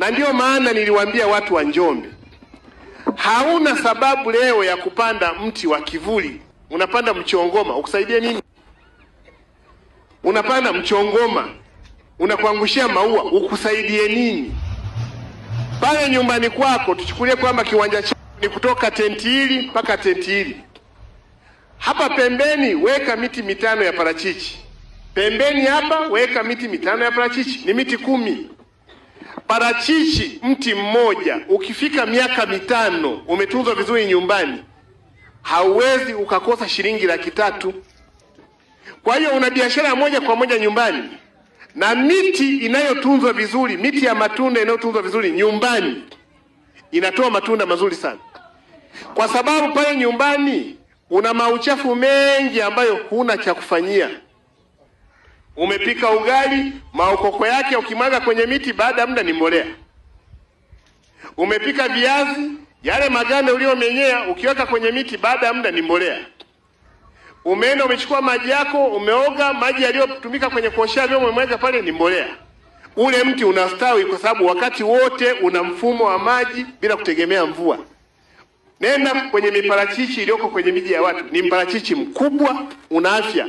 Na ndio maana niliwaambia watu wa Njombe, hauna sababu leo ya kupanda mti wa kivuli. Unapanda mchongoma, ukusaidie nini? Unapanda mchongoma, unakuangushia maua, ukusaidie nini? Pale nyumbani kwako, tuchukulie kwamba kiwanja chako ni kutoka tenti hili mpaka tenti hili. Hapa pembeni weka miti 5 ya parachichi. Pembeni hapa weka miti 5 ya parachichi, ni miti 10. Parachichi mti mmoja ukifika miaka 5 umetunzwa vizuri nyumbani, hauwezi ukakosa shilingi 300,000. Kwa hiyo una biashara moja kwa moja nyumbani. Na miti inayotunzwa vizuri, miti ya matunda inayotunzwa vizuri nyumbani, inatoa matunda mazuri sana. Kwa sababu pale nyumbani una mauchafu mengi ambayo huna cha kufanyia. Umepika ugali, maokoko yake ukimwaga kwenye miti baada ya muda ni mbolea. Umepika viazi, yale maganda uliomenyea ukiweka kwenye miti baada ya muda ni mbolea. Umeenda umechukua maji yako, umeoga, maji yaliyotumika kwenye kuoshea vyombo umemwaga pale ni mbolea. Ule mti unastawi kwa sababu wakati wote una mfumo wa maji bila kutegemea mvua. Nenda kwenye miparachichi iliyoko kwenye miji ya watu, ni mparachichi mkubwa, una afya.